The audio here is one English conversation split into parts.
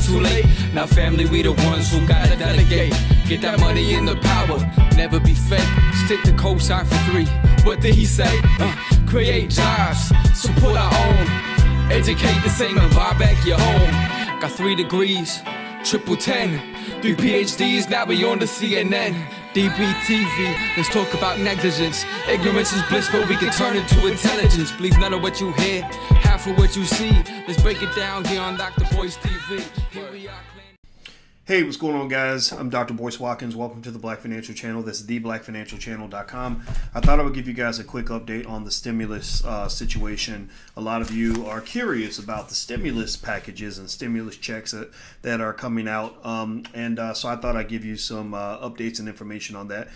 too late. Now family, we the ones who gotta delegate. Get that money in the power, never be fake. Stick to cosign for 3. What did he say? Create jobs, support our own. Educate the same and buy back your home. Got 3 degrees, triple 10. 3 PhDs, now we on the CNN. DBTV, let's talk about negligence. Ignorance is bliss, but we can turn it to intelligence. Believe none of what you hear, half of what you see. Let's break it down here on Dr. Boyce TV. Here we are. Hey, what's going on, guys? I'm Dr. Boyce Watkins. Welcome to the Black Financial Channel. This is theblackfinancialchannel.com. I thought I would give you guys a quick update on the stimulus situation. A lot of you are curious about the stimulus packages and stimulus checks that are coming out. So I thought I'd give you some updates and information on that.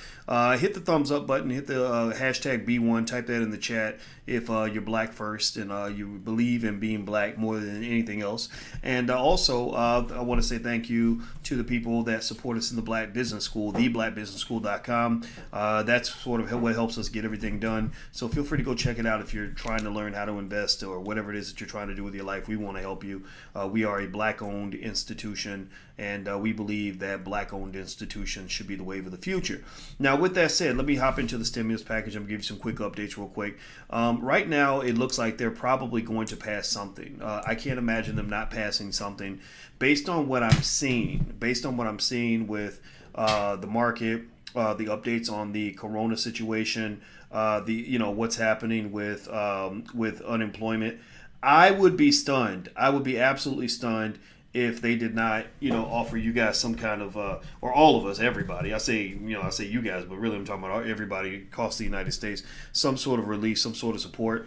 Hit the thumbs up button, hit the hashtag B1, type that in the chat if you're black first and you believe in being black more than anything else. And also, I want to say thank you to the people that support us in the Black Business School, theblackbusinessschool.com. That's sort of what helps us get everything done. So feel free to go check it out if you're trying to learn how to invest or whatever it is that you're trying to do with your life. We want to help you. We are a black-owned institution, and we believe that black-owned institutions should be the wave of the future. Now, with that said, let me hop into the stimulus package. I'm going to give you some quick updates real quick. Right now, it looks like they're probably going to pass something. I can't imagine them not passing something based on what I'm seeing. Based on what I'm seeing with the market, the updates on the corona situation, what's happening with unemployment, I would be stunned. I would be absolutely stunned if they did not, offer you guys some kind of, or all of us, everybody. I say you guys, but really I'm talking about everybody across the United States, some sort of relief, some sort of support.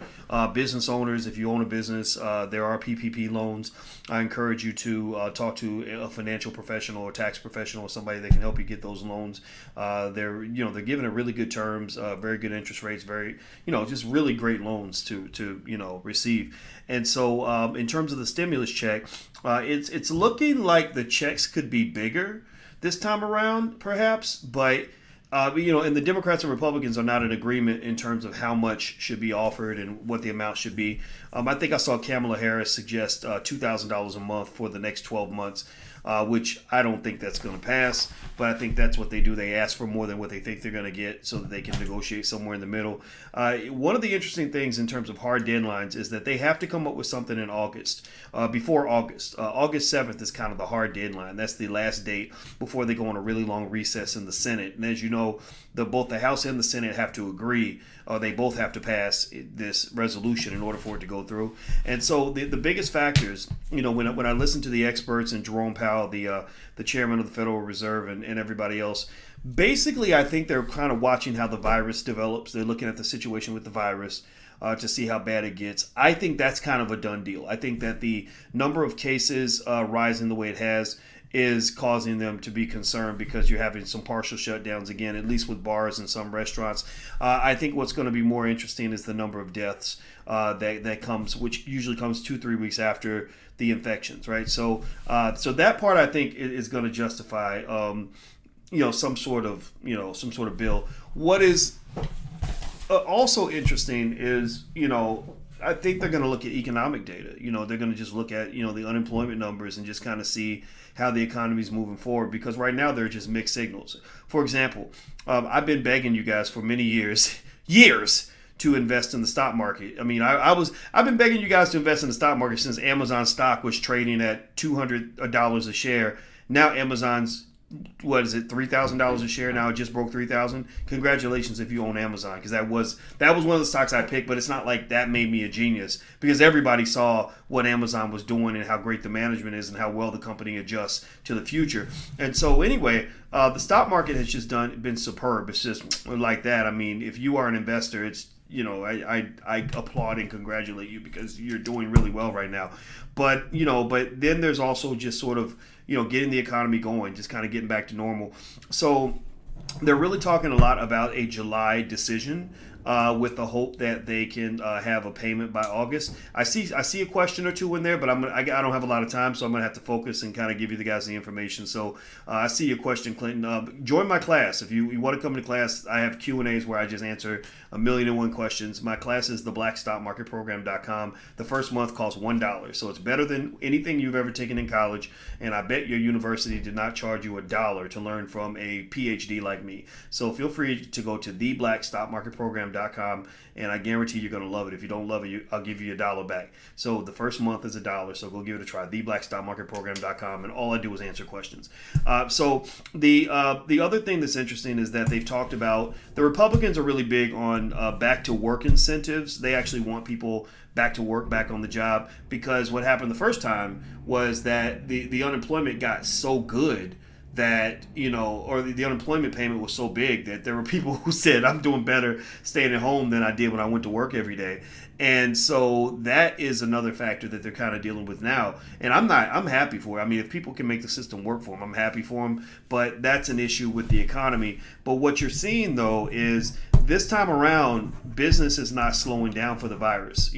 Business owners, if you own a business, there are PPP loans. I encourage you to talk to a financial professional or tax professional or somebody that can help you get those loans. They're giving it really good terms, very good interest rates, very, just really great loans to receive. And so in terms of the stimulus check, it's looking like the checks could be bigger this time around, perhaps, but and the Democrats and Republicans are not in agreement in terms of how much should be offered and what the amount should be. I think I saw Kamala Harris suggest $2,000 a month for the next 12 months, which I don't think that's going to pass, but I think that's what they do. They ask for more than what they think they're going to get so that they can negotiate somewhere in the middle. One of the interesting things in terms of hard deadlines is that they have to come up with something in August, before August. August 7th is kind of the hard deadline. That's the last date before they go on a really long recess in the Senate. And as you know, both the House and the Senate have to agree. They both have to pass this resolution in order for it to go through. And so the biggest factors, when I listen to the experts and Jerome Powell, the chairman of the Federal Reserve, and everybody else, basically I think they're kind of watching how the virus develops. They're looking at the situation with the virus to see how bad it gets. I think that's kind of a done deal. I think that the number of cases rising the way it has is causing them to be concerned because you're having some partial shutdowns again, at least with bars and some restaurants. I think what's going to be more interesting is the number of deaths that comes, which usually comes 2-3 weeks after the infections, right? So that part I think is going to justify, some sort of bill. What is also interesting is, I think they're going to look at economic data. They're going to just look at, the unemployment numbers and just kind of see how the economy is moving forward, because right now they're just mixed signals. For example, I've been begging you guys for many years to invest in the stock market. I mean, I've been begging you guys to invest in the stock market since Amazon stock was trading at $200 a share. Now Amazon's, $3,000 a share now. It just broke 3,000. Congratulations if you own Amazon, because that was one of the stocks I picked, but it's not like that made me a genius, because everybody saw what Amazon was doing and how great the management is and how well the company adjusts to the future. And so anyway, the stock market has just been superb. It's just like that. I mean, if you are an investor, it's I applaud and congratulate you because you're doing really well right now. But then there's also just sort of, getting the economy going, just kind of getting back to normal. So they're really talking a lot about a July decision. with the hope that they can have a payment by August. I see a question or two in there, but I don't have a lot of time, so I'm gonna have to focus and kind of give you the guys the information. So I see your question, Clinton. Join my class if you want to come to class. I have Q&As where I just answer 1,000,001 questions. My class is theblackstockmarketprogram.com. The first month costs $1, so it's better than anything you've ever taken in college. And I bet your university did not charge you $1 to learn from a PhD like me. So feel free to go to theblackstockmarketprogram.com, and I guarantee you're going to love it. If you don't love it, I'll give you $1 back. So the first month is $1, so go give it a try. theblackstockmarketprogram.com, and all I do is answer questions. So the other thing that's interesting is that they've talked about, the Republicans are really big on back to work incentives. They actually want people back to work, back on the job, because what happened the first time was that the unemployment got so good that, or the unemployment payment was so big that there were people who said, I'm doing better staying at home than I did when I went to work every day. And so that is another factor that they're kind of dealing with now. And I'm happy for it. I mean, if people can make the system work for them, I'm happy for them. But that's an issue with the economy. But what you're seeing, though, is this time around, business is not slowing down for the virus,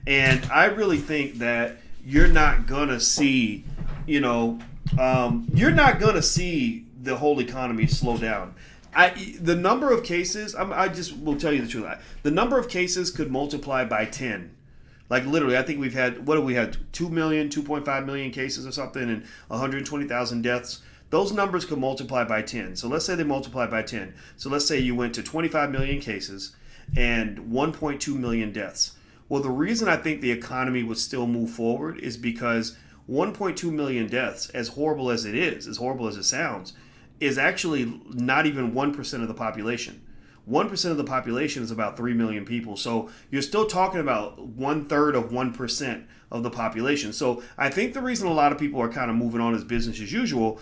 and I really think that you're not going to see, you're not going to see the whole economy slow down. The number of cases, I just will tell you the truth. The number of cases could multiply by 10. Like literally, I think we've had, 2 million, 2.5 million cases or something, and 120,000 deaths. Those numbers could multiply by 10. So let's say they multiply by 10. So let's say you went to 25 million cases and 1.2 million deaths. Well, the reason I think the economy would still move forward is because 1.2 million deaths, as horrible as it is, as horrible as it sounds, is actually not even 1% of the population. 1% of the population is about 3 million people. So you're still talking about 1/3 of 1% of the population. So I think the reason a lot of people are kind of moving on as business as usual,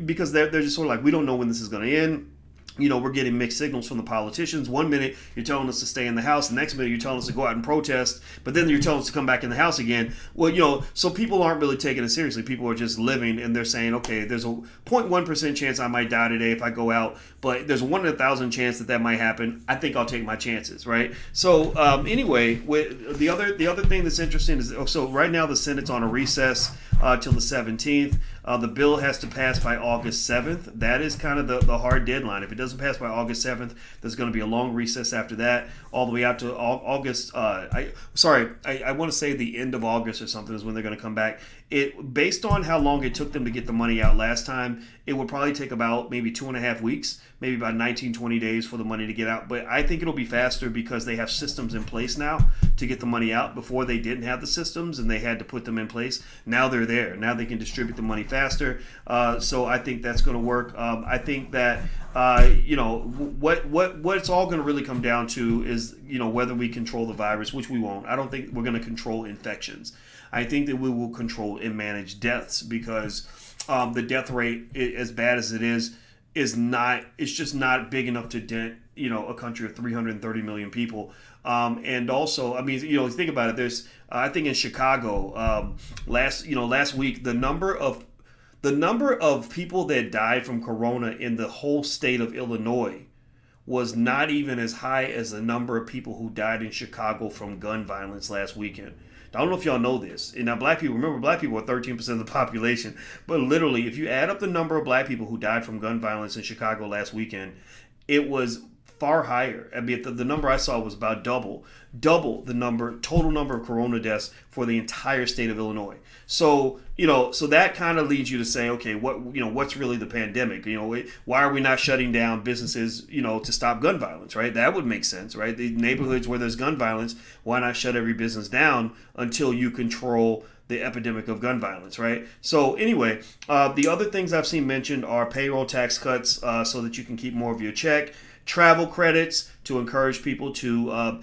because they're just sort of like, we don't know when this is going to end. We're getting mixed signals from the politicians. One minute you're telling us to stay in the house. The next minute you're telling us to go out and protest. But then you're telling us to come back in the house again. Well, so people aren't really taking it seriously. People are just living, and they're saying, okay, there's a 0.1% chance I might die today if I go out. But there's a 1 in 1,000 chance that might happen. I think I'll take my chances, right? So anyway, the other thing that's interesting is, so right now the Senate's on a recess till the 17th. The bill has to pass by August 7th. That is kind of the hard deadline. If it doesn't pass by August 7th, there's going to be a long recess after that, all the way out to August. I want to say the end of August or something is when they're going to come back. Based on how long it took them to get the money out last time, it would probably take about maybe 2.5 weeks, maybe about 19, 20 days for the money to get out. But I think it'll be faster because they have systems in place now to get the money out. Before they didn't have the systems and they had to put them in place. Now they're there. Now they can distribute the money faster. So I think that's going to work. I think that what it's all going to really come down to is whether we control the virus, which we won't. I don't think we're going to control infections. I think that we will control and manage deaths, because the death rate, as bad as it is not. It's just not big enough to dent a country of 330 million people. And also, I mean, think about it. There's I think in Chicago last week, the number of people that died from corona in the whole state of Illinois was not even as high as the number of people who died in Chicago from gun violence last weekend. I don't know if y'all know this. And now black people are 13% of the population. But literally, if you add up the number of black people who died from gun violence in Chicago last weekend, it was far higher. I mean, the number I saw was about double the total number of corona deaths for the entire state of Illinois. So, so that kind of leads you to say, okay, what's really the pandemic? Why are we not shutting down businesses, to stop gun violence, right? That would make sense, right? The neighborhoods where there's gun violence, why not shut every business down until you control the epidemic of gun violence, right? So anyway, the other things I've seen mentioned are payroll tax cuts so that you can keep more of your check. Travel credits to encourage people to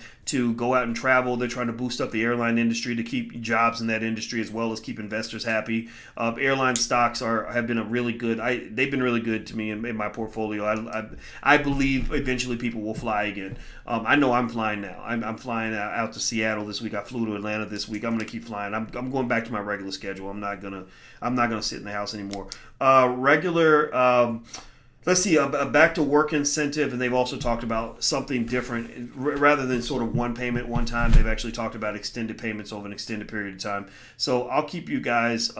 go out and travel. They're trying to boost up the airline industry to keep jobs in that industry as well as keep investors happy. Airline stocks have been they've been really good to me in my portfolio. I believe eventually people will fly again. I know I'm flying now. I'm flying out to Seattle this week. I flew to Atlanta this week. I'm going to keep flying. I'm going back to my regular schedule. I'm not gonna sit in the house anymore. Let's see, a back to work incentive, and they've also talked about something different. Rather than sort of one payment one time, they've actually talked about extended payments over an extended period of time. So I'll keep you guys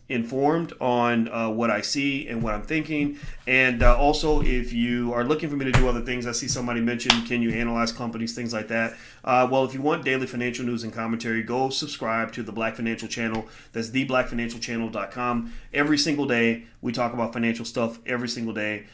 informed on what I see and what I'm thinking. And also, if you are looking for me to do other things, I see somebody mentioned, can you analyze companies, things like that. Well, if you want daily financial news and commentary, go subscribe to the Black Financial Channel. That's theblackfinancialchannel.com. Every single day, we talk about financial stuff every single day.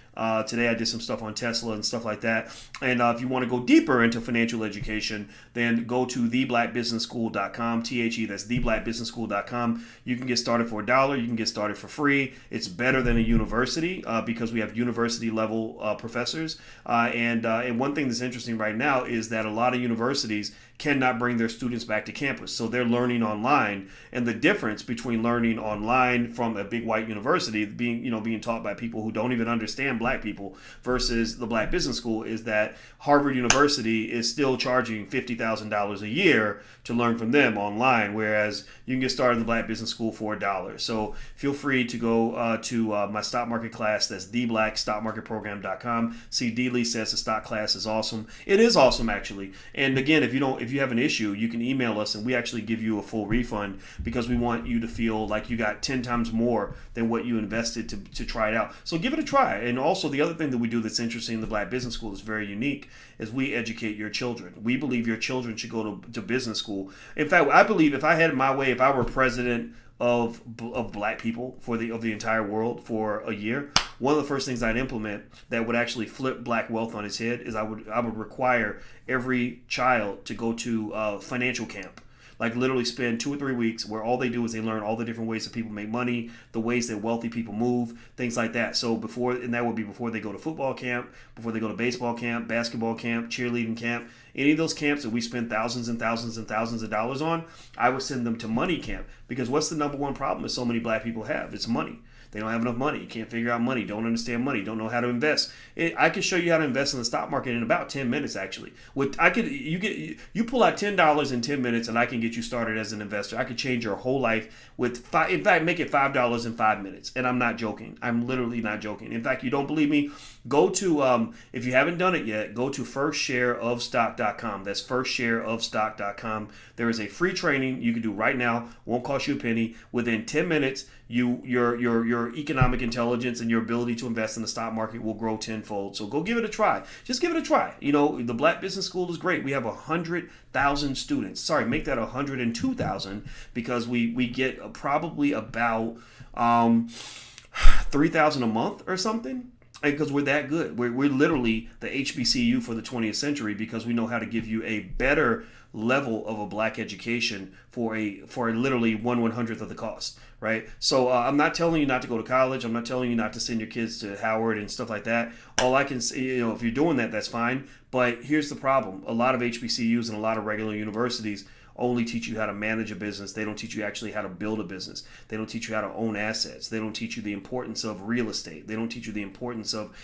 Today I did some stuff on Tesla and stuff like that. And if you want to go deeper into financial education, then go to theblackbusinessschool.com. THE, that's theblackbusinessschool.com. You can get started for $1. You can get started for free. It's better than a university because we have university level professors. And one thing that's interesting right now is that a lot of universities cannot bring their students back to campus. So they're learning online. And the difference between learning online from a big white university, being taught by people who don't even understand black people, versus the Black Business School, is that Harvard University is still charging $50,000 a year to learn from them online, whereas you can get started in the Black Business School for $1. So feel free to go to my stock market class. That's theblackstockmarketprogram.com. See, D. Lee says the stock class is awesome. It is awesome, actually. And again, if you have an issue, you can email us and we actually give you a full refund, because we want you to feel like you got 10 times more than what you invested to try it out. So give it a try. And also, the other thing that we do that's interesting in the Black Business School is very unique, is we educate your children. We believe your children should go to business school. In fact, I believe if I had it my way, if I were president of black people of the entire world for a year, one of the first things I'd implement that would actually flip black wealth on its head is I would require every child to go to financial camp. Like literally spend 2 or 3 weeks where all they do is they learn all the different ways that people make money, the ways that wealthy people move, things like that. So that would be before they go to football camp, before they go to baseball camp, basketball camp, cheerleading camp, any of those camps that we spend thousands and thousands and thousands of dollars on, I would send them to money camp. Because what's the number one problem that so many black people have? It's money. They don't have enough money. You can't figure out money. Don't understand money. Don't know how to invest. I could show you how to invest in the stock market in about 10 minutes. Actually, you pull out $10 in 10 minutes, and I can get you started as an investor. I could change your whole life with in fact, make it $5 in 5 minutes. And I'm not joking. I'm literally not joking. In fact, you don't believe me? Go to if you haven't done it yet, go to firstshareofstock.com. That's firstshareofstock.com. There is a free training you can do right now. Won't cost you a penny. Within 10 minutes, your economic intelligence and your ability to invest in the stock market will grow tenfold. So go give it a try. Just give it a try. The Black Business School is great. We have 100,000 students. Sorry, make that 102,000, because we get probably about 3,000 a month or something. Because we're that good. We're literally the HBCU for the 20th century, because we know how to give you a better level of a black education for literally 1/100th of the cost, right? So I'm not telling you not to go to college. I'm not telling you not to send your kids to Howard and stuff like that. All I can say, if you're doing that, that's fine. But here's the problem. A lot of HBCUs and a lot of regular universities only teach you how to manage a business. They don't teach you actually how to build a business. They don't teach you how to own assets. They don't teach you the importance of real estate. They don't teach you the importance of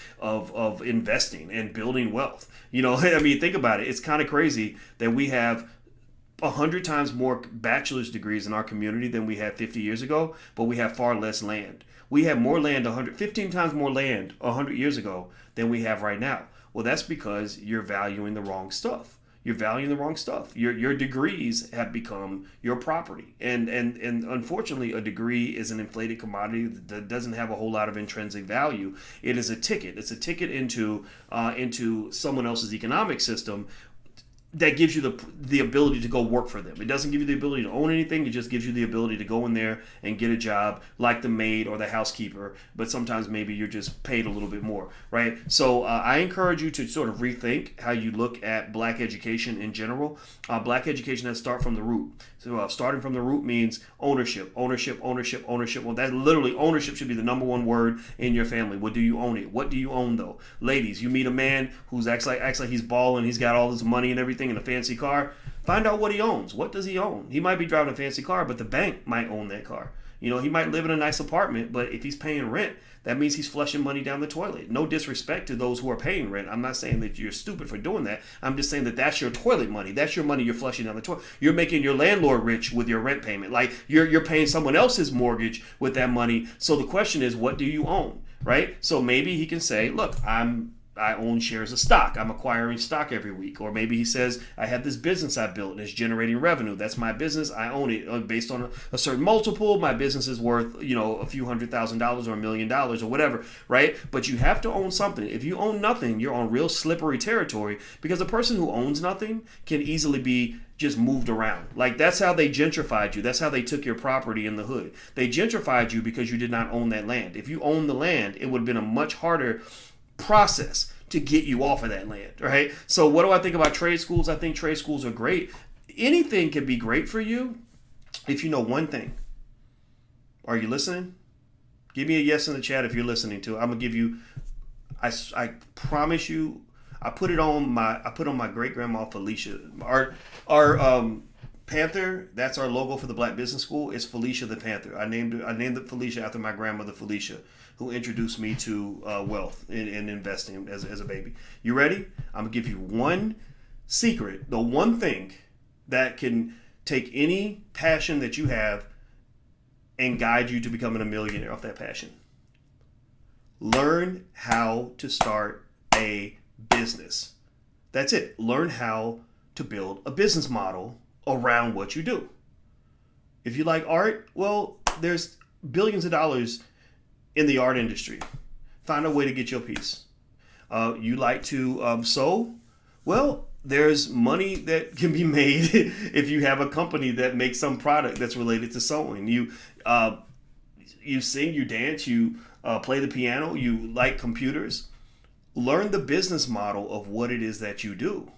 investing and building wealth. I mean, think about it. It's kind of crazy that we have 100 times more bachelor's degrees in our community than we had 50 years ago, but we have far less land. We have more land, 15 times more land 100 years ago than we have right now. Well, that's because you're valuing the wrong stuff. You're valuing the wrong stuff. Your degrees have become your property. And unfortunately, a degree is an inflated commodity that doesn't have a whole lot of intrinsic value. It is a ticket. It's a ticket into someone else's economic system that gives you the ability to go work for them. It doesn't give you the ability to own anything. It just gives you the ability to go in there and get a job like the maid or the housekeeper. But sometimes maybe you're just paid a little bit more, right? So I encourage you to sort of rethink how you look at black education in general. Black education has to start from the root. So starting from the root means ownership. Well, that literally, ownership should be the number one word in your family. What do you own it? What do you own, though? Ladies, you meet a man who's acts like he's balling, he's got all this money and everything in a fancy car. Find out what he owns. What does he own? He might be driving a fancy car, but the bank might own that car. He might live in a nice apartment, but if he's paying rent, that means he's flushing money down the toilet. No disrespect to those who are paying rent. I'm not saying that you're stupid for doing that. I'm just saying that that's your toilet money. That's your money you're flushing down the toilet. You're making your landlord rich with your rent payment. Like you're paying someone else's mortgage with that money. So the question is, what do you own? right? So maybe he can say, look, I own shares of stock. I'm acquiring stock every week. Or maybe he says, I have this business I built and it's generating revenue. That's my business. I own it based on a certain multiple. My business is worth, a few $100,000 or $1 million or whatever, right? But you have to own something. If you own nothing, you're on real slippery territory, because a person who owns nothing can easily be just moved around. Like, that's how they gentrified you. That's how they took your property in the hood. They gentrified you because you did not own that land. If you owned the land, it would have been a much harder process to get you off of that land, right? So what do I think about trade schools? I think trade schools are great. Anything can be great for you if you know one thing. Are you listening? Give me a yes in the chat if you're listening to it. I'm gonna give you, I promise you, I put on my great grandma Felicia. Our Panther, that's our logo for the Black Business School. It's Felicia the Panther. I named it Felicia after my grandmother Felicia, who introduced me to wealth and investing as a baby. You ready? I'm gonna give you one secret, the one thing that can take any passion that you have and guide you to becoming a millionaire off that passion. Learn how to start a business. That's it. Learn how to build a business model around what you do. If you like art, well, there's billions of dollars in the art industry. Find a way to get your piece. You like to sew? Well, there's money that can be made if you have a company that makes some product that's related to sewing. You sing, you dance, you play the piano, you like computers. Learn the business model of what it is that you do,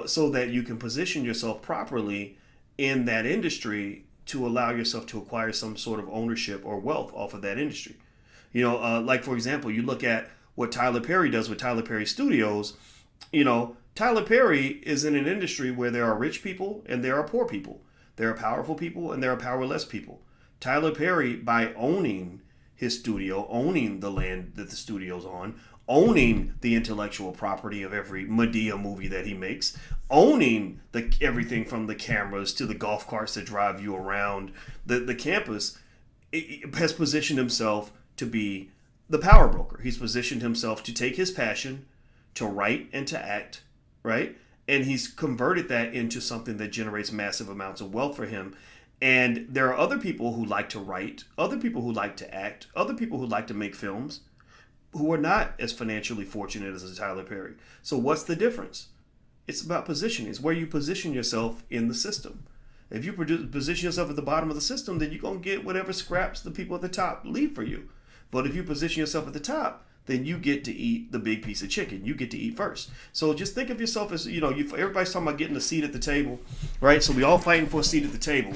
so that you can position yourself properly in that industry to allow yourself to acquire some sort of ownership or wealth off of that industry. Like, for example, you look at what Tyler Perry does with Tyler Perry Studios. Tyler Perry is in an industry where there are rich people and there are poor people. There are powerful people and there are powerless people. Tyler Perry, by owning his studio, owning the land that the studio's on, owning the intellectual property of every Medea movie that he makes, owning everything from the cameras to the golf carts that drive you around the campus, has positioned himself to be the power broker. He's positioned himself to take his passion to write and to act, right? And he's converted that into something that generates massive amounts of wealth for him. And there are other people who like to write, other people who like to act, other people who like to make films, who are not as financially fortunate as Tyler Perry. So what's the difference? It's about positioning. It's where you position yourself in the system. If you position yourself at the bottom of the system, then you're going to get whatever scraps the people at the top leave for you. But if you position yourself at the top, then you get to eat the big piece of chicken. You get to eat first. So just think of yourself as, everybody's talking about getting a seat at the table, right? So we all fighting for a seat at the table.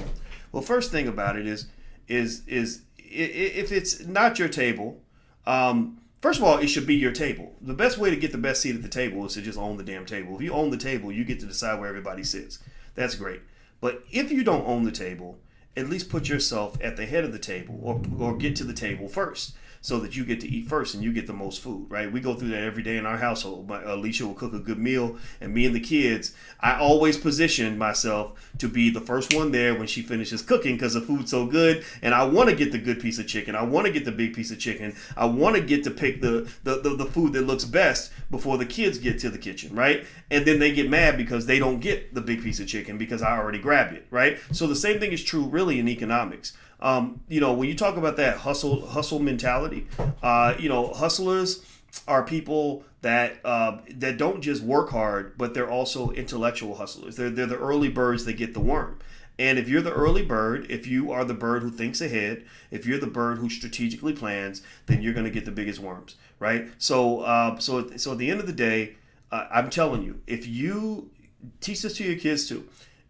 Well, first thing about it is if it's not your table, first of all, it should be your table. The best way to get the best seat at the table is to just own the damn table. If you own the table, you get to decide where everybody sits. That's great. But if you don't own the table, at least put yourself at the head of the table or get to the table first, so that you get to eat first and you get the most food, right? We go through that every day in our household. Alicia will cook a good meal, and me and the kids, I always position myself to be the first one there when she finishes cooking because the food's so good, and I want to get the good piece of chicken. I want to get the big piece of chicken. I want to get to pick the food that looks best before the kids get to the kitchen, right? And then they get mad because they don't get the big piece of chicken because I already grabbed it, right? So the same thing is true really in economics. When you talk about that hustle mentality, hustlers are people that don't just work hard, but they're also intellectual hustlers. They're the early birds that get the worm. And if you're the early bird, if you are the bird who thinks ahead, if you're the bird who strategically plans, then you're going to get the biggest worms, right? So at the end of the day, I'm telling you, if you teach this to your kids too,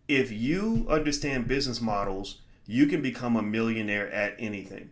if you understand business models, you can become a millionaire at anything.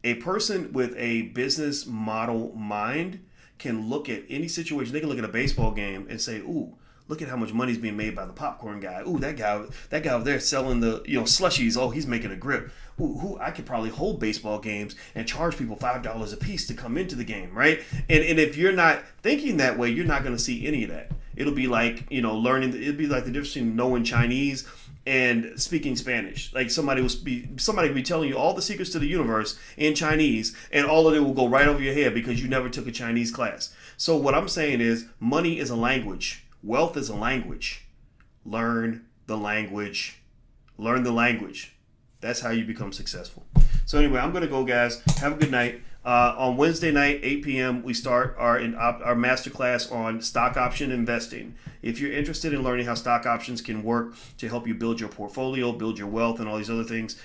A person with a business model mind can look at any situation. They can look at a baseball game and say, ooh, look at how much money's being made by the popcorn guy. Ooh, that guy over there selling the slushies. Oh, he's making a grip. Ooh, I could probably hold baseball games and charge people $5 a piece to come into the game, right? And if you're not thinking that way, you're not going to see any of that. It'll be like, learning. It'll be like the difference between knowing Chinese and speaking Spanish. Like somebody will be telling you all the secrets to the universe in Chinese, and all of it will go right over your head because you never took a Chinese class. So what I'm saying is, money is a language. Wealth is a language. Learn the language. Learn the language. That's how you become successful. So anyway, I'm gonna go, guys. Have a good night. On Wednesday night, 8 p.m., we start our masterclass on stock option investing. If you're interested in learning how stock options can work to help you build your portfolio, build your wealth, and all these other things,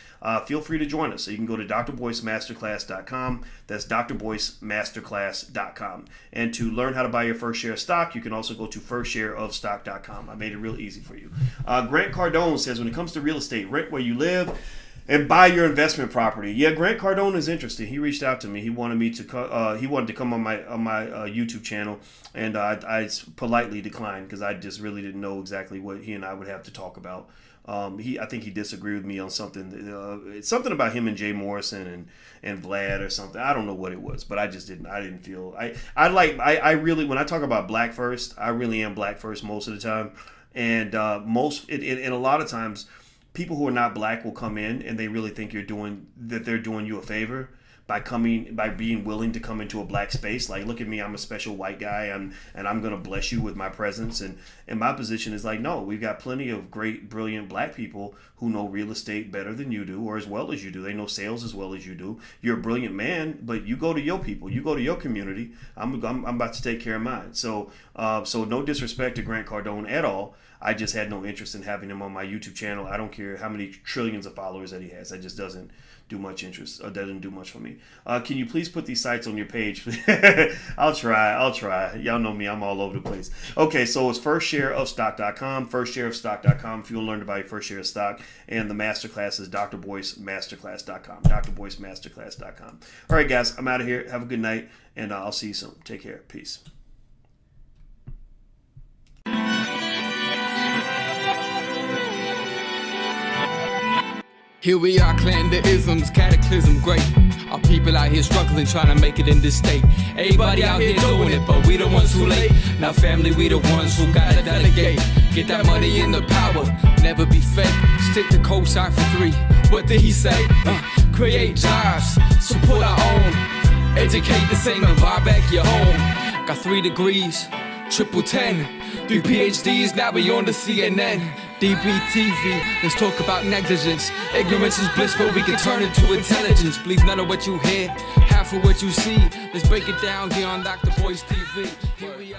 feel free to join us. So you can go to drboycemasterclass.com. That's drboycemasterclass.com. And to learn how to buy your first share of stock, you can also go to firstshareofstock.com. I made it real easy for you. Grant Cardone says, when it comes to real estate, rent where you live and buy your investment property. Yeah, Grant Cardone is interested. He reached out to me. He wanted me to come on my YouTube channel, and I politely declined because I just really didn't know exactly what he and I would have to talk about. I think he disagreed with me on something. It's something about him and Jay Morrison and Vlad or something. I don't know what it was, but I just didn't. I didn't feel. I really, when I talk about black first, I really am black first most of the time, and and a lot of times, people who are not black will come in and they really think they're doing you a favor by being willing to come into a black space. Like, look at me, I'm a special white guy, and I'm gonna bless you with my presence. And my position is like, no, we've got plenty of great, brilliant black people who know real estate better than you do, or as well as you do. They know sales as well as you do. You're a brilliant man, but you go to your people, you go to your community. I'm about to take care of mine. So no disrespect to Grant Cardone at all. I just had no interest in having him on my YouTube channel. I don't care how many trillions of followers that he has. That just doesn't do much interest, or doesn't do much for me. Can you please put these sites on your page? I'll try. Y'all know me, I'm all over the place. Okay, so it's firstshareofstock.com, firstshareofstock.com if you want to learn about your first share of stock. And the masterclass is drboycemasterclass.com, drboycemasterclass.com. All right, guys, I'm out of here. Have a good night, and I'll see you soon. Take care. Peace. Here we are, clan the isms, cataclysm great. Our people out here struggling, trying to make it in this state. Everybody out here doing it, but we the ones who late. Now family, we the ones who gotta delegate. Get that money in the power, never be fake. Stick to cosign for 3. What did he say? Create jobs, support our own. Educate the same and buy back your home. Got 3 degrees, triple 10. 3 PhDs, now we on the CNN. DBTV, let's talk about negligence. Ignorance is bliss, but we can turn it to intelligence. Believe none of what you hear, half of what you see. Let's break it down here on Dr. Boyce TV. Here we are.